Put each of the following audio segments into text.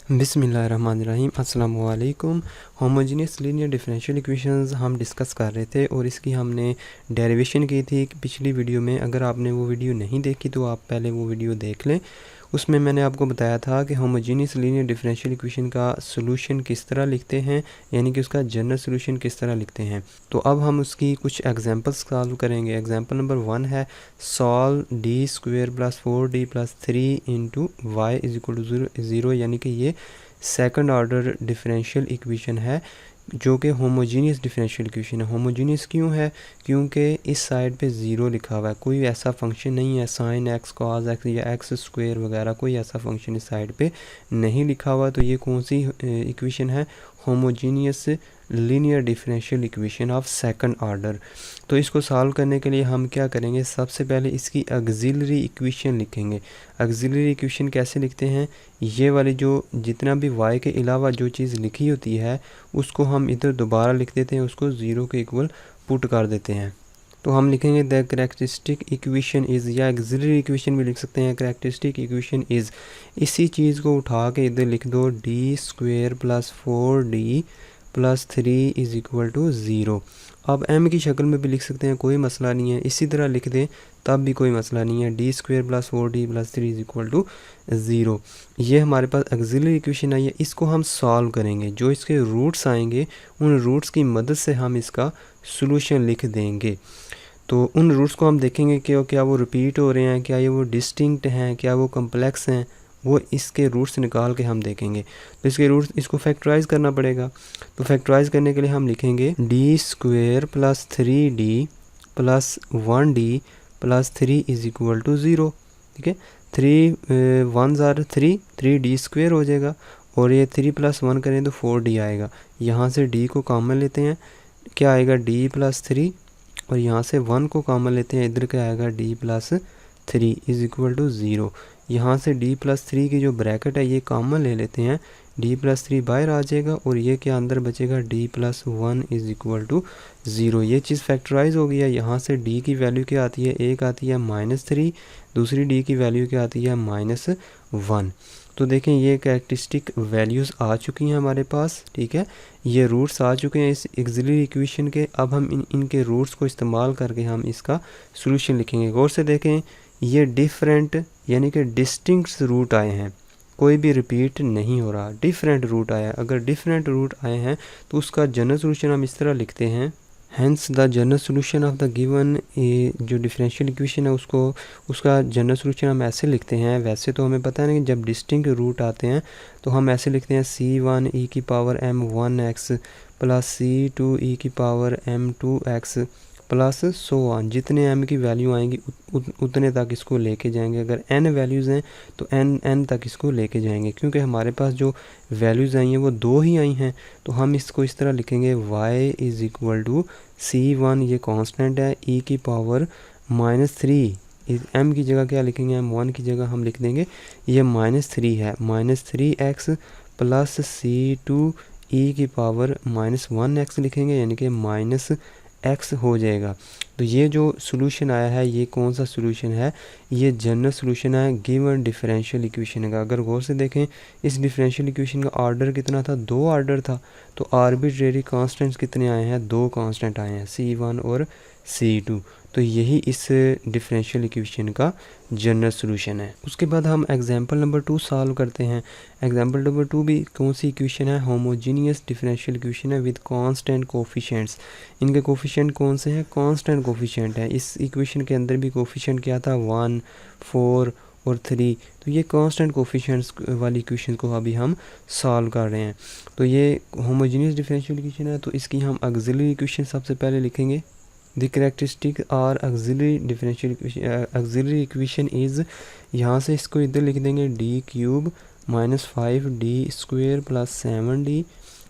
बिस्मिल्लाहिर्रहमानिर्रहीम अस्सलाम वालेकुम। होमोजीनियस लीनियर डिफरेंशियल इक्वेशंस हम डिस्कस कर रहे थे और इसकी हमने डेरिवेशन की थी पिछली वीडियो में। अगर आपने वो वीडियो नहीं देखी तो आप पहले वो वीडियो देख लें। उसमें मैंने आपको बताया था कि होमोजीनियस लीनियर डिफरेंशियल इक्वेशन का सोल्यूशन किस तरह लिखते हैं, यानी कि उसका जनरल सोल्यूशन किस तरह लिखते हैं। तो अब हम उसकी कुछ एग्जांपल्स सॉल्व करेंगे। एग्जांपल नंबर 1 है solve D square plus 4d plus 3 into Y is equal to 0, यानी कि ये सेकंड ऑर्डर डिफरेंशियल इक्वेशन है जो कि होमोजीनियस डिफरेंशियल इक्वेशन है। होमोजीनियस क्यों है? क्योंकि इस साइड पे ज़ीरो लिखा हुआ है, कोई ऐसा फंक्शन नहीं है साइन एक्स कॉस एक्स या एक्स स्क्वायर वगैरह, कोई ऐसा फंक्शन इस साइड पे नहीं लिखा हुआ। तो ये कौन सी इक्वेशन है? Homogeneous linear differential equation of second order. तो इसको सॉल्व करने के लिए हम क्या करेंगे, सबसे पहले इसकी ऑक्सिलरी इक्वेशन लिखेंगे। ऑक्सिलरी इक्वेशन कैसे लिखते हैं? ये वाली जो जितना भी y के अलावा जो चीज़ लिखी होती है उसको हम इधर दोबारा लिख देते हैं, उसको ज़ीरो के इक्वल पुट कर देते हैं। तो हम लिखेंगे द करैक्टरिस्टिक इक्वेशन इज़, या ऑक्सिलरी इक्वेशन भी लिख सकते हैं। करैक्टरिस्टिक इक्वेशन इज़, इसी चीज़ को उठा के इधर लिख दो D square plus 4d plus 3 is equal to 0। अब m की शक्ल में भी लिख सकते हैं, कोई मसला नहीं है। इसी तरह लिख दें तब भी कोई मसला नहीं है। D square plus 4d plus 3 is equal to 0। ये हमारे पास ऑक्सिलरी इक्वेशन आई है, इसको हम सॉल्व करेंगे। जो इसके रूट्स आएंगे उन रूट्स की मदद से हम इसका सोल्यूशन लिख देंगे। तो उन रूट्स को हम देखेंगे कि क्या वो रिपीट हो रहे हैं, क्या ये वो डिस्टिंक्ट हैं, क्या वो कम्प्लेक्स हैं, वो इसके रूट्स निकाल के हम देखेंगे। तो इसके रूट्स, इसको फैक्टराइज करना पड़ेगा। तो फैक्टराइज करने के लिए हम लिखेंगे D square plus 3d plus 1d plus 3 is equal to 0। ठीक है, 3 1 ज़ार 3d स्क्वेयर हो जाएगा और ये 3 प्लस 1 करें तो 4d आएगा। यहाँ से d को कॉमन लेते हैं, क्या आएगा d प्लस 3, और यहाँ से 1 को कॉमन लेते हैं, इधर क्या आएगा d plus 3 is equal to 0। यहाँ से d प्लस 3 की जो ब्रैकेट है ये कॉमन ले लेते हैं, d प्लस 3 बाहर आ जाएगा और ये क्या अंदर बचेगा d plus 1 is equal to 0। ये चीज़ फैक्टराइज हो गई है। यहाँ से d की वैल्यू क्या आती है, एक आती है -3, दूसरी d की वैल्यू क्या आती है -1। तो देखें ये कैरेक्टरिस्टिक वैल्यूज़ आ चुकी हैं हमारे पास। ठीक है, ये रूट्स आ चुके हैं इस ऑक्सिलरी इक्वेशन के। अब हम इनके रूट्स को इस्तेमाल करके हम इसका सोल्यूशन लिखेंगे। गौर से देखें, ये डिफरेंट यानी कि डिस्टिंक्ट रूट आए हैं, कोई भी रिपीट नहीं हो रहा, डिफरेंट रूट आया है। अगर डिफरेंट रूट आए हैं तो उसका जनरल सोल्यूशन हम इस तरह लिखते हैं, hence the general solution of the given जो डिफरेंशियल इक्वेशन है उसका जनरल सोल्यूशन हम ऐसे लिखते हैं। वैसे तो हमें पता है ना कि जब डिस्टिंक्ट रूट आते हैं तो हम ऐसे लिखते हैं c1 e की power m1x plus c2 e की power m2x plus so on. जितने m की वैल्यू आएंगी उतने तक इसको लेके जाएंगे। अगर n वैल्यूज़ हैं तो n तक इसको लेके जाएंगे। क्योंकि हमारे पास जो वैल्यूज़ आई हैं वो 2 ही आई हैं, तो हम इसको इस तरह लिखेंगे y is equal to c1, ये कांस्टेंट है, e की पावर -3, m की जगह क्या लिखेंगे, m1 की जगह हम लिख देंगे ये -3 है, -3x प्लस c2 e की पावर -1x लिखेंगे, यानी कि -x हो जाएगा। तो ये जो सोल्यूशन आया है ये कौन सा सोल्यूशन है, ये जनरल सोल्यूशन है गिवन डिफरेंशियल इक्वेशन का। अगर गौर से देखें इस डिफरेंशियल इक्वेशन का ऑर्डर कितना था, 2 ऑर्डर था। तो आर्बिट्रेरी कांस्टेंट्स कितने आए हैं, 2 कांस्टेंट आए हैं, c1 और c2। तो यही इस डिफरेंशियल इक्वेशन का जनरल सोल्यूशन है। उसके बाद हम एग्जांपल नंबर 2 सॉल्व करते हैं। एग्जांपल नंबर 2 भी कौन सी इक्वेशन है, होमोजीनियस डिफरेंशियल इक्वेशन है विद कांस्टेंट कोफिशिएंट्स। इनके कोफिशिएंट कौन से हैं, कांस्टेंट कोफिशिएंट है। इस इक्वेशन के अंदर भी कोफिशिएंट क्या था, 1, 4 और 3। तो ये कांस्टेंट कोफिशिएंट्स वाली इक्वेशन को अभी हम सॉल्व कर रहे हैं। तो ये होमोजीनियस डिफरेंशियल इक्वेशन है, तो इसकी हम ऑक्सिलरी इक्वेशन सबसे पहले लिखेंगे। The characteristic or auxiliary differential auxiliary equation is, यहाँ से इसको इधर लिख देंगे d³ -5d² plus 7d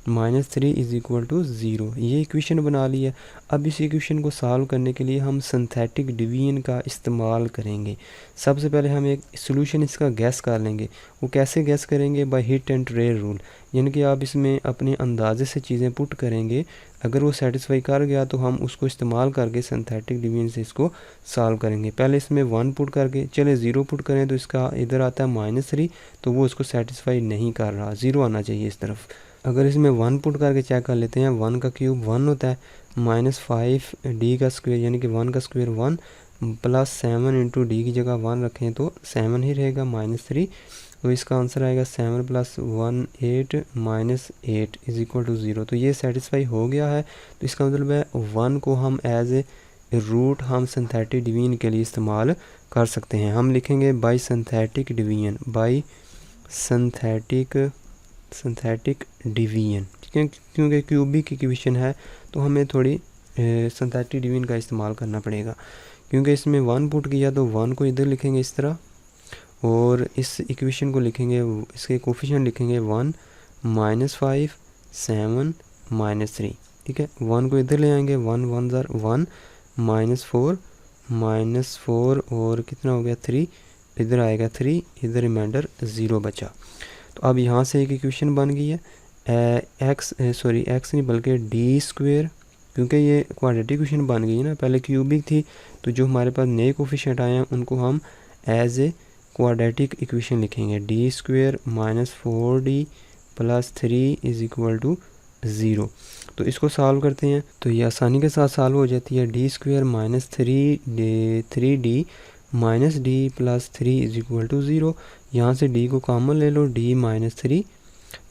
-3 is equal to 0। ये इक्वेशन बना ली है। अब इस इक्वेशन को सॉल्व करने के लिए हम सिंथेटिक डिवीजन का इस्तेमाल करेंगे। सबसे पहले हम एक सॉल्यूशन इसका गैस कर लेंगे। वो कैसे गैस करेंगे? By hit and trial rule, यानी कि आप इसमें अपने अंदाजे से चीज़ें पुट करेंगे। अगर वो सेटिस्फाई कर गया तो हम उसको इस्तेमाल करके सिंथेटिक डिवीजन से इसको सॉल्व करेंगे। पहले इसमें 1 पुट करके, चले 0 पुट करें तो इसका इधर आता है -3, तो वो उसको सेटिस्फाई नहीं कर रहा, 0 आना चाहिए इस तरफ। अगर इसमें 1 पुट करके चेक कर लेते हैं, 1 का क्यूब 1 होता है, -5d का स्क्वायर यानी कि 1 का स्क्वायर 1 प्लस 7 इंटू डी की जगह 1 रखें तो 7 ही रहेगा -3। तो इसका आंसर आएगा 7 + 1 8 -8 इज़ इक्वल टू 0। तो ये सेटिस्फाई हो गया है। तो इसका मतलब है 1 को हम एज ए रूट हम सिंथेटिक डिवीजन के लिए इस्तेमाल कर सकते हैं। हम लिखेंगे by synthetic division, by synthetic division, ठीक है, क्योंकि क्यूबिक इक्वेशन है तो हमें थोड़ी सिंथेटिक डिवीजन का इस्तेमाल करना पड़ेगा। क्योंकि इसमें 1 पुट किया तो 1 को इधर लिखेंगे इस तरह, और इस इक्वेशन को लिखेंगे, इसके कोफिशिएंट लिखेंगे 1 -5 7 -3, ठीक है। 1 को इधर ले आएंगे, 1 1 ज़र 1 -4 और कितना हो गया 3, इधर आएगा 3, इधर रिमाइंडर 0 बचा। तो अब यहाँ से एक इक्वेशन बन गई है एक्स नहीं बल्कि डी स्क्वेयर, क्योंकि ये क्वाड्रेटिक इक्वेशन बन गई है ना, पहले क्यूबिक थी। तो जो हमारे पास नए कोफिशिएंट आए हैं उनको हम एज ए क्वाड्रेटिक इक्वेशन लिखेंगे। D square -4d + 3 is equal to 0। तो इसको सॉल्व करते हैं तो ये आसानी के साथ सॉल्व हो जाती है। D square -3d -d + 3 is equal to 0। यहाँ से d को कॉमन ले लो, d -3,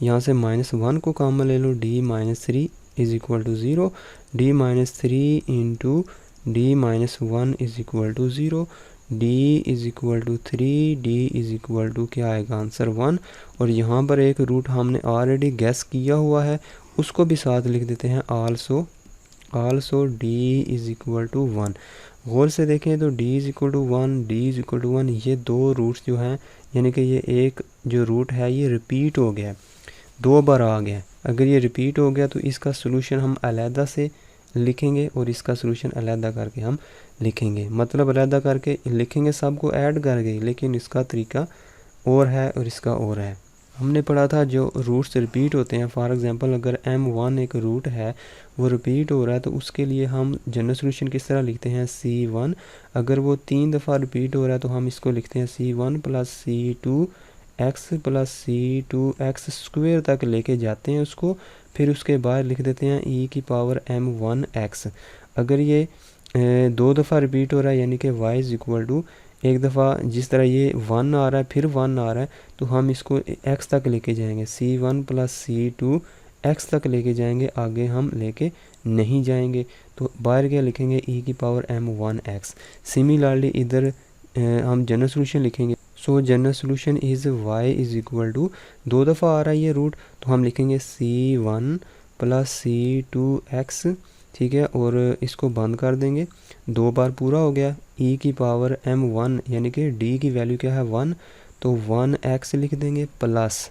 यहाँ से -1 को कॉमन ले लो, d -3 is equal to 0। d -3 into d -1 is equal to 0। d is equal to 3, d is equal to क्या आएगा आंसर 1। और यहाँ पर एक रूट हमने ऑलरेडी गैस किया हुआ है, उसको भी साथ लिख देते हैं also d is equal to 1। गौर से देखें तो d is equal to 1, d is equal to 1, ये दो रूट्स जो हैं, यानी कि ये एक जो रूट है ये रिपीट हो गया, 2 बार आ गया। अगर ये रिपीट हो गया तो इसका सोल्यूशन हम अलहदा से लिखेंगे और इसका सोल्यूशन अलहदा करके हम लिखेंगे, मतलब अलहदा करके लिखेंगे, सबको ऐड करके, लेकिन इसका तरीका और है और इसका और है। हमने पढ़ा था जो रूट्स रिपीट होते हैं, फॉर एग्जांपल अगर m1 एक रूट है वो रिपीट हो रहा है तो उसके लिए हम जनरल सोल्यूशन किस तरह लिखते हैं c1। अगर वो 3 दफ़ा रिपीट हो रहा है तो हम इसको लिखते हैं c1 + c2x + c2x स्क्वायर तक लेके जाते हैं उसको, फिर उसके बाद लिख देते हैं e⁻m1x। अगर ये 2 दफ़ा रिपीट हो रहा है यानी कि y इज़ इक्वल टू, एक दफ़ा जिस तरह ये 1 आ रहा है फिर 1 आ रहा है तो हम इसको x तक लेके जाएंगे, c1 + c2x तक लेके जाएंगे, आगे हम लेके नहीं जाएंगे। तो बाहर क्या लिखेंगे e⁻m1x। सिमिलरली इधर हम जनरल सोल्यूशन लिखेंगे। So general solution is y is equal to, 2 दफ़ा आ रहा है ये रूट तो हम लिखेंगे c1 + c2x, ठीक है, और इसको बंद कर देंगे, 2 बार पूरा हो गया। e⁻m1 यानी कि d की वैल्यू क्या है 1, तो 1x लिख देंगे प्लस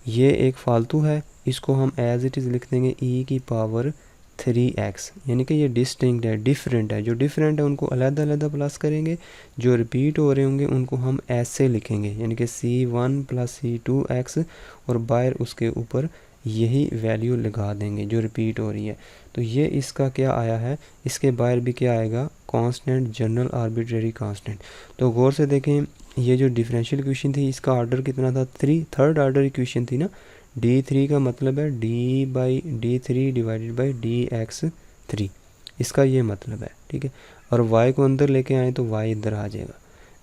ये एक फालतू है, इसको हम एज इट इज़ लिख देंगे e⁻3x, यानी कि ये डिस्टिंक्ट है, डिफरेंट है। जो डिफरेंट है उनको अलग-अलग प्लस करेंगे, जो रिपीट हो रहे होंगे उनको हम ऐसे लिखेंगे, यानी कि c1 + c2x और बाहर उसके ऊपर यही वैल्यू लगा देंगे जो रिपीट हो रही है। तो ये इसका क्या आया है, इसके बाहर भी क्या आएगा कांस्टेंट, जनरल आर्बिट्रेरी कांस्टेंट। तो गौर से देखें ये जो डिफरेंशियल इक्वेशन थी इसका ऑर्डर कितना था 3, थर्ड ऑर्डर इक्वेशन थी ना। d3 का मतलब है d/d3 / dx3, इसका ये मतलब है, ठीक है। और y को अंदर लेके आए तो y इधर आ जाएगा।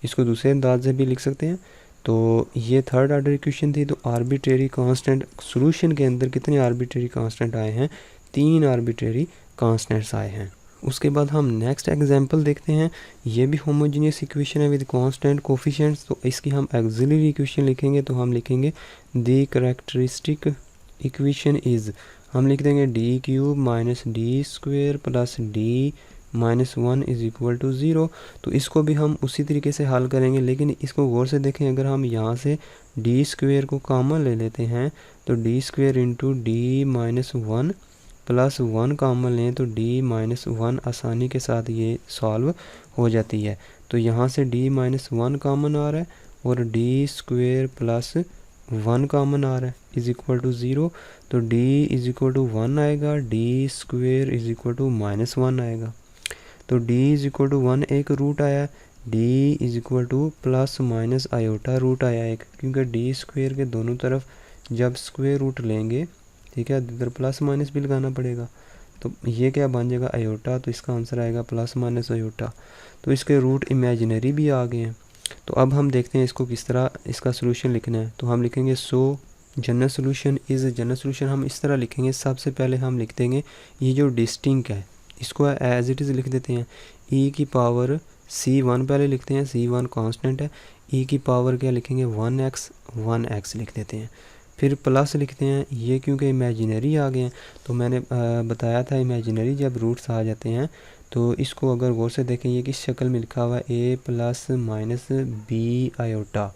इसको दूसरे अंदाज से भी लिख सकते हैं। तो ये थर्ड ऑर्डर इक्वेशन थी। तो आर्बिट्रेरी कांस्टेंट सोल्यूशन के अंदर कितने आर्बिट्रेरी कांस्टेंट आए हैं, 3 आर्बिट्रेरी कांस्टेंट्स आए हैं। उसके बाद हम नेक्स्ट एग्जांपल देखते हैं। ये भी होमोजेनियस इक्वेशन है विद कांस्टेंट कोफिशिएंट्स। तो इसकी हम ऑक्सिलरी इक्वेशन लिखेंगे तो हम लिखेंगे द कैरेक्टरिस्टिक इक्वेशन इज़, हम लिख देंगे d³ - d² + d -1 is equal to 0। तो इसको भी हम उसी तरीके से हल करेंगे, लेकिन इसको गौर से देखें। अगर हम यहाँ से डी स्क्वेयर को कॉमन ले लेते हैं तो D square into D minus 1 plus 1 common लें तो डी माइनस 1 आसानी के साथ ये सॉल्व हो जाती है। तो यहाँ से डी माइनस 1 कॉमन आ रहा है और डी स्क्वेयर प्लस 1 कॉमन आ रहा है इज़ इक्वल टू 0। तो डी इज़ इक्वल टू 1 आएगा, D square is equal to -1 आएगा। तो डी इज़ इक्वल टू 1 एक रूट आया, D is equal to plus minus iota root आया एक, क्योंकि डी स्क्वेयर के दोनों तरफ जब स्क्वेयर रूट लेंगे, ठीक है, इधर प्लस माइनस भी लगाना पड़ेगा। तो ये क्या बन जाएगा आयोटा, तो इसका आंसर आएगा प्लस माइनस आयोटा। तो इसके रूट इमेजिनरी भी आ गए हैं। तो अब हम देखते हैं इसको किस तरह इसका सोल्यूशन लिखना है। तो हम लिखेंगे जनरल सोल्यूशन जनरल सोल्यूशन हम इस तरह लिखेंगे। सबसे पहले हम लिख देंगे ये जो डिस्टिंक्ट है इसको एज इट इज़ लिख देते हैं। ई की पावर C1 पहले लिखते हैं, C1 कांस्टेंट है। ई की पावर क्या लिखेंगे 1x लिख देते हैं। फिर प्लस लिखते हैं, ये क्योंकि इमेजिनरी आ गए हैं तो मैंने बताया था इमेजिनरी जब रूट्स आ जाते हैं तो इसको अगर गौर से देखें ये किस शक्ल में लिखा हुआ है, a plus minus B iota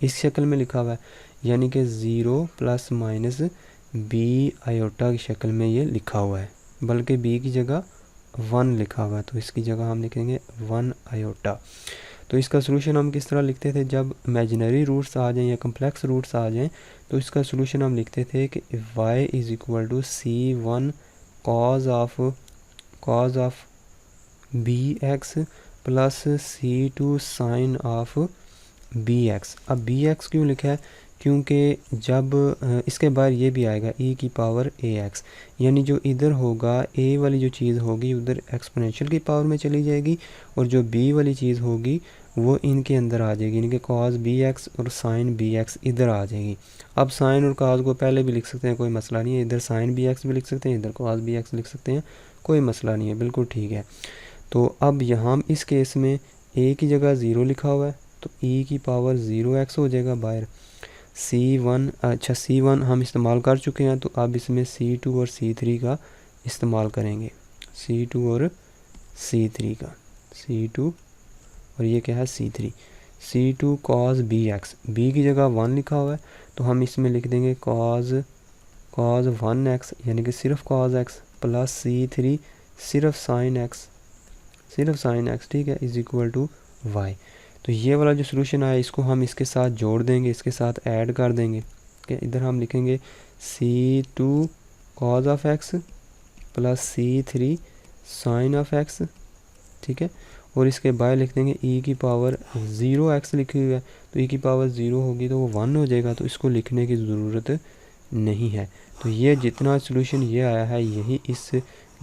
इस शक्ल में लिखा हुआ है, यानी कि 0 प्लस माइनस बी आयोटा की शक्ल में ये लिखा हुआ है, बल्कि b की जगह 1 लिखा हुआ है तो इसकी जगह हम लिखेंगे 1 आयोटा। तो इसका सोल्यूशन हम किस तरह लिखते थे, जब इमेजिनरी रूट्स आ जाएं या कम्प्लेक्स रूट्स आ जाएं तो इसका सोल्यूशन हम लिखते थे कि y is equal to C1 cos of bx plus C2 sine of bx। अब bx क्यों लिखा है, क्योंकि जब इसके बाद ये भी आएगा e की पावर ax, यानी जो इधर होगा a वाली जो चीज़ होगी उधर एक्सपोनेंशियल की पावर में चली जाएगी और जो b वाली चीज़ होगी वो इनके अंदर आ जाएगी, यानी कि कॉस bx और साइन bx इधर आ जाएगी। अब साइन और कॉस को पहले भी लिख सकते हैं, कोई मसला नहीं है, इधर साइन bx भी लिख सकते हैं, इधर कॉस bx लिख सकते हैं, कोई मसला नहीं है, बिल्कुल ठीक है। तो अब यहाँ इस केस में a की जगह 0 लिखा हुआ है तो e की पावर 0x हो जाएगा बाहर। C1 हम इस्तेमाल कर चुके हैं तो अब इसमें C2 और C3 का इस्तेमाल करेंगे, C2 और C3 का, C2 और ये क्या है C2 cos bx, b की जगह 1 लिखा हुआ है तो हम इसमें लिख देंगे cos 1x, यानी कि सिर्फ cos x प्लस C3 सिर्फ sin x, ठीक है, इज़ इक्वल टू y। तो ये वाला जो सोल्यूशन आया इसको हम इसके साथ जोड़ देंगे, इसके साथ ऐड कर देंगे कि इधर हम लिखेंगे C2 cos of x plus C3 sin of x, ठीक है, और इसके बाद लिख देंगे e की पावर 0x लिखी हुई है तो e की पावर 0 होगी तो वो 1 हो जाएगा, तो इसको लिखने की ज़रूरत नहीं है। तो ये जितना सोल्यूशन ये आया है यही इस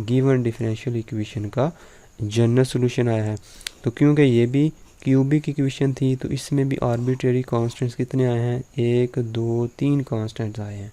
गिवन डिफरेंशियल इक्वेशन का जनरल सोल्यूशन आया है। तो क्योंकि ये भी क्यूबिक इक्वेशन थी तो इसमें भी आर्बिट्रेरी कांस्टेंट्स कितने आए हैं, 1 2 3 कांस्टेंट्स आए हैं।